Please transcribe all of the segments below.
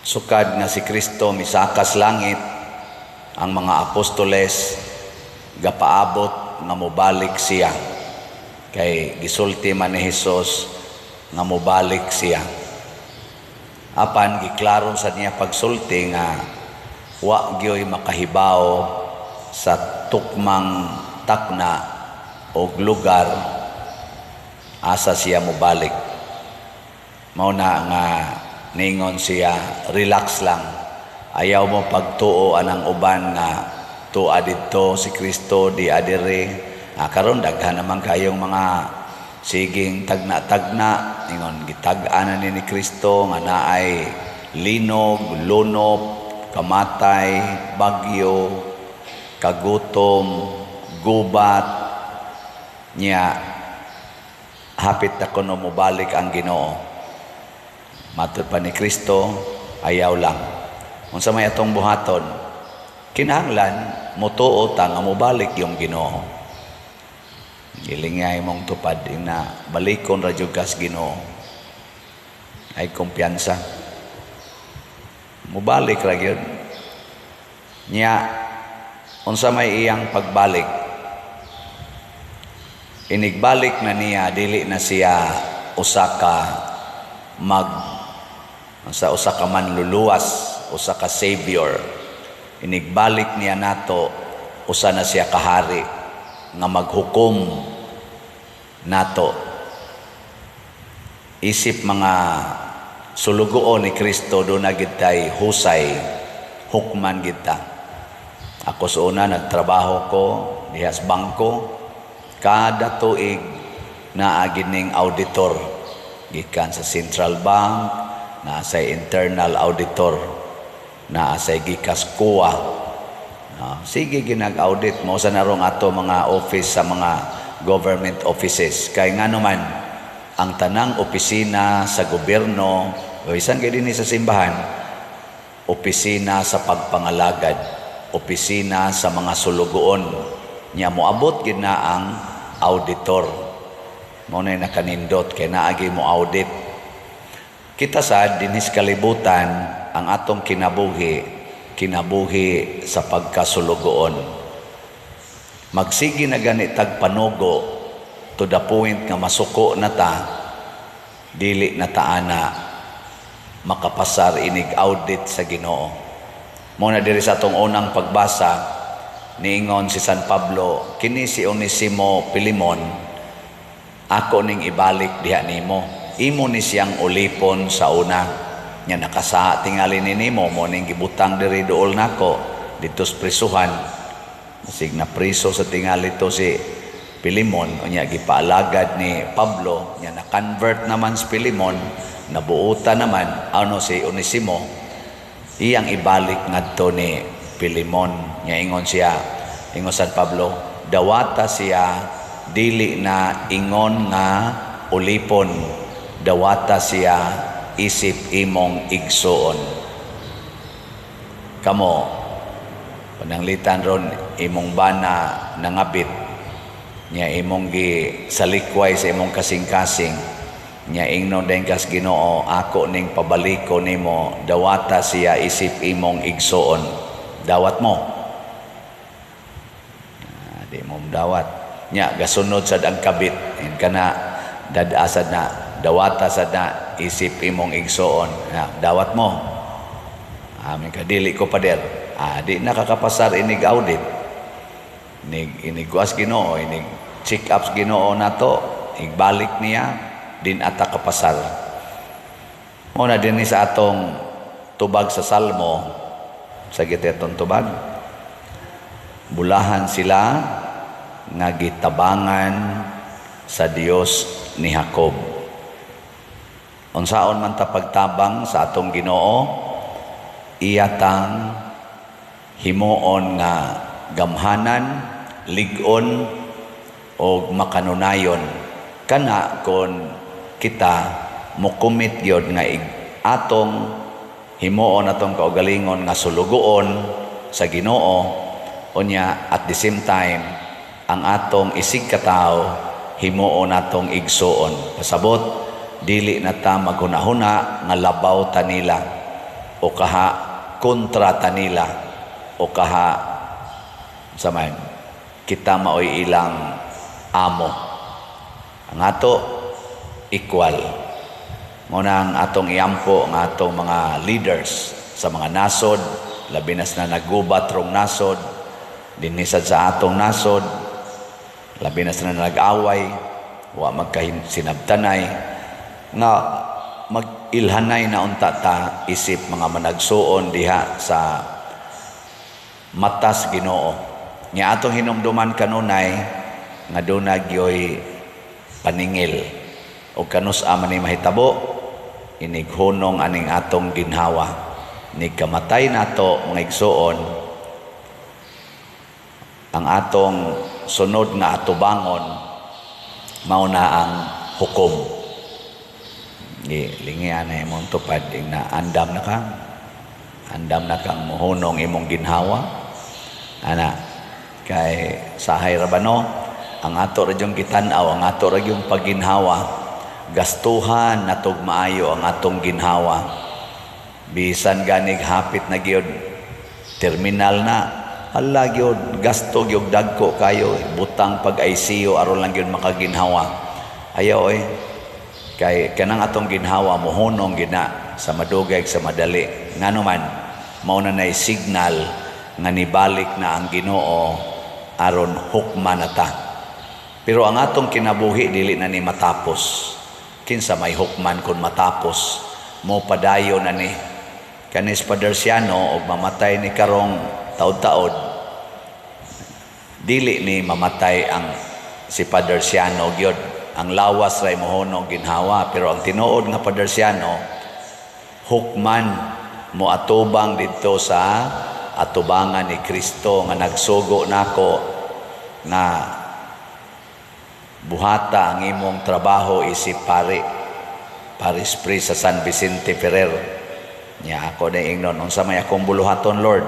Sukad nga si Kristo misakas langit, ang mga apostoles gapaabot nga mobalik siya. Kay gisulti man ni Hesus nga mobalik siya. Apan giklaro sa niya pagsulti nga wa gyoy makahibaw sa tukmang takna o lugar asa siya mobalik. Mauna nga ningon siya, relax lang. Ayaw mo pagtuo anang uban nga tuwa dito si Kristo di adire. Karon daghan naman kayong mga siging tagna-tagna ingon gitag-anan ni Kristo nga naay linog, lunop, kamatay, bagyo, kagutom, gubat niya hapit na kuno mobalik ang Ginoo. Matud pa ni Kristo, ayaw lang. Unsa may atong buhaton, kinahanglan motuo ta nga mobalik yung Ginoo. Gilingay mong tupad na balikon ra jud kas Ginoo. Ay kumpiyansa. Mobalik ra gyud. Nya unsa may iyang pagbalik? Inigbalik na niya dili na siya usa ka manluluwas, usa ka savior. Inigbalik niya nato usa na siya kahari nga maghukom nato. Isip mga sulugoon ni Kristo do na gid tay husay, hukman gid ta. Ako sa una nagtrabaho ko diha sa bangko, kada tuig naa gining auditor gikan sa Central Bank, naa sa internal auditor, naa sa gikas COA. Sige ginag-audit mo sa narong ato mga office sa mga government offices. Kay nga naman, ang tanang opisina sa gobyerno, isan kayo din sa simbahan, opisina sa pagpangalagad, opisina sa mga sulugoon. Nya moabot gid na ang auditor. Mo na nakanindot kay naagi mo audit. Kita sad dinhis kalibutan ang atong kinabuhi sa pagkasulugoon. Magsigi na gani tagpanugo to the point nga masuko na ta, dili na taana makapasar inig audit sa Ginoo. Muna diri sa atong unang pagbasa, niingon si San Pablo, kini si Onesimo Pilimon, ako ning ibalik diha nimo. Imo ni siyang ulipon sa una. Nya nakasaha tingali ni nimo mo ning gibutang diri duol nako dito sa prisuhan. Masig na priso sa tingali to si Pilimon, unya gipaalagad ni Pablo, nya na-convert naman si Pilimon, nabuutan naman ano si Onesimo, iyang ibalik ngadto ni Pilimon. Nya ingon San Pablo, dawata siya dili na ingon nga ulipon, dawata siya isip imong igsuon. Kamo pananglitan ron imong bana nangabit, nya imong gi salikway sa imong kasing-kasing, nya ingnon den kas Ginoo, ako ning pabaliko nimo, dawata siya isip imong igsuon. Dawat mo. Di mo dawat. Nya gasunod sad ang kabit, kana dadasad na, dawata sad na isip imong igsuon. Dawat mo. Amin ka dili ko pader. Di nakakapasar inig audit. Inig kuas Ginoo, inig check ups Ginoo nato, igbalik niya din ata kapasar. Muna din sa atong tubag sa Salmo, sa gitetong tubag, bulahan sila nga gitabangan sa Dios ni Jacob. Unsaon man ta pagtabang sa atong Ginoo, iyatang himuon nga gamhanan, lig-on o makanunayon. Kana kon kita mokumit yod nga atong himuon atong kaugalingon nga sulugoon sa Ginoo, unya at the same time ang atong isig katao himuon atong igsuon. Pasabot dili na ta maghunahuna nga labaw ta nila. o kaha kontrata nila o kaha saman kita maoy ilang amo. Ang ato equal. Muna ang atong iampo ang atong mga leaders sa mga nasod, labi na naggubat rong nasod, dinisad sa atong nasod, labi na nag-away, wa magkasinabtanay, nga mag-ilhanay na unta ta isip mga managsuon diha sa matas Ginoo. Nya atong hinumduman kanunay nga dunag yoy paningil o kanus-a man ni mahitabo inighunong aning atong ginhawa ni kamatay nato mga igsuon ang atong sunod nga atubangon mao na ang hukom. Lingian na imong tupad na andam na kang muhunong imong ginhawa ana kay sahay rabano ang ato ra jung kitan-aw, ang ato ra yung pagginhawa, gastuhan natog maayo ang atong ginhawa. Bisan ganig hapit na gyud terminal na, hala gyud gasto gyud dagko kayo, butang pag ICU aron lang gyud makaginhawa. Ayaw kay kanang atong ginhawa mohunong gina sa madugay sa madali. Ngano man mao na nay signal nga nibalik na ang Ginoo aron hukman na ta. Pero ang atong kinabuhi dili na ni matapos. Kinsa may hukman kun matapos mo padayon na ni kanis Padersiano og mamatay ni karong taud-taud. Dili ni mamatay ang si Padersiano gyud. Ang lawas ray mohunong ginhawa, pero ang tinuod nga Padersiano hukman mo atubang didto sa atubangan ni Kristo nga nagsugo nako na buhata ang imong trabaho isip Paris Priest sa San Vicente Ferrer. Nya ako na ingnon unsa may akong buluhaton, Lord?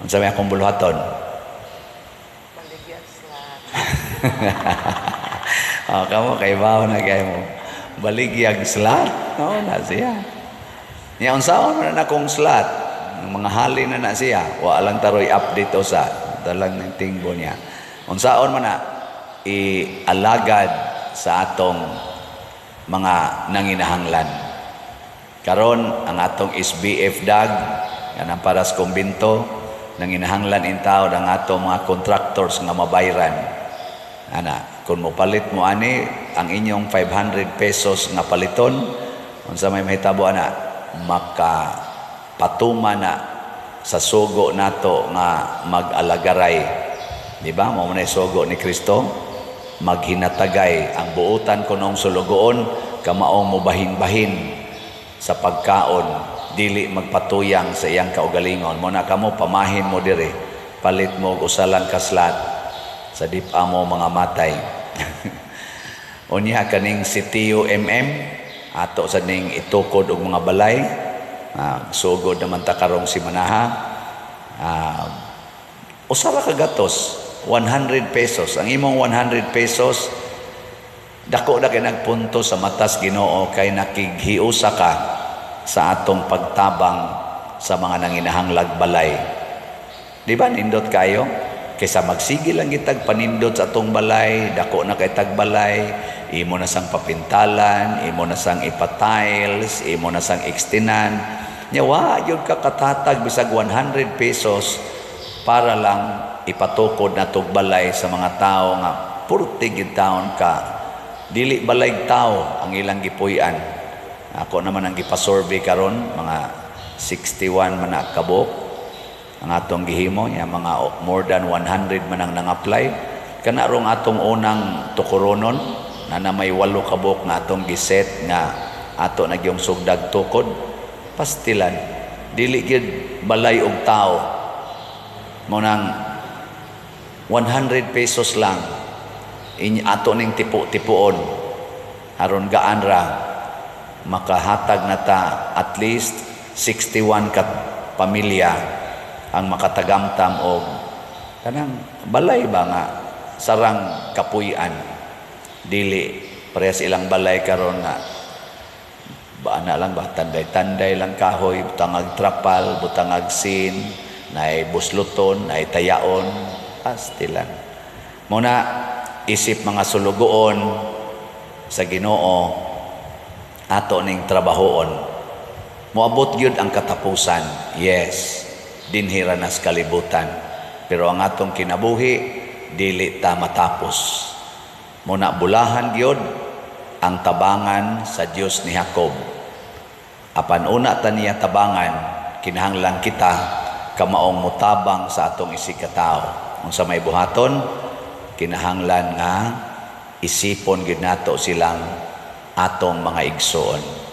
Unsa may akong buluhaton? Baligyan slat. Kamo kay bawo na kay mo. Baligyag slat. No na siya. Nya unsaon man na kong slat? Mga hali na siya. Wa lang taroy update o sa dalang ng tingbo niya. Unsaon man na ialagad sa atong mga nanginahanglan. Karon ang atong SBF DAG kanang paras kumbinto nanginahanglan intawd ang atong mga contractors nga mabayran. Ana, kung mo palit mo ani ang inyong 500 pesos nga paliton, unsa may mahitabo ana makapatuma na sa sugo nato nga mag-alagaray. Di ba? Mao man sugo ni Kristo. Maghinatagay ang buutan kunong sulugoon kamaong mubahin-bahin sa pagkaon dili magpatuyang sa iyang kaugalingon. Mo na kamo pamahin mo dire, palit mo usalang kaslat sa dipa mo mga matay. Unya kaning sitiyo ato sa ning itukod og mga balay, sugod naman ta karong simanaha. Usara ka gatos 100 pesos. Ang imong 100 pesos dako na kay nagpunto sa matas Ginoo kay nakighiusa ka sa atong pagtabang sa mga nanginahanglag balay. Di ba nindot kayo? Kaysa magsige lang gitag panindot sa atong balay, dako na kay tagbalay, imo na sang papintalan, imo na sang ipatiles, imo na sang extinan. Nya wa gyud ka katatag bisag 100 pesos para lang ipatukod na tog balay sa mga tao nga purti gid taon ka. Dili balay tao ang ilang gipuy-an. Ako naman ang gipasurvey karon mga 61 man na kabuk ang atong gihimo nya mga more than 100 man ang nang-apply. Kana rong atong unang tukuronon na may 8 kabuk nga atong giset nga ato na gyung sugdag tukod pastilan. Dili gid balay og tao. Mo nang 100 pesos lang ato ning tipu-tipuon aron gaan ra makahatag na ta at least 61 ka pamilya ang makatagamtam og kanang balay ba nga sarang kapuy-an. Dili parehas ilang balay karon nga Baana lang ba, tanday-tanday lang kahoy, butangag trapal, butangag sin, naay busluton, naay tayaon, pastilan. Muna, isip mga sulugoon sa Ginoo, ato ning trabahoon. Moabot gyud ang katapusan, yes, dinhira na sa kalibutan. Pero ang atong kinabuhi, dili ta matapos. Muna bulahan gyud ang tabangan sa Dios ni Jacob. Apan una ta niya tabangan, kinahanglan kita kamaong mutabang sa atong isikataw. Kung sa may buhaton, kinahanglan nga isipon gyud nato silang atong mga igsoon.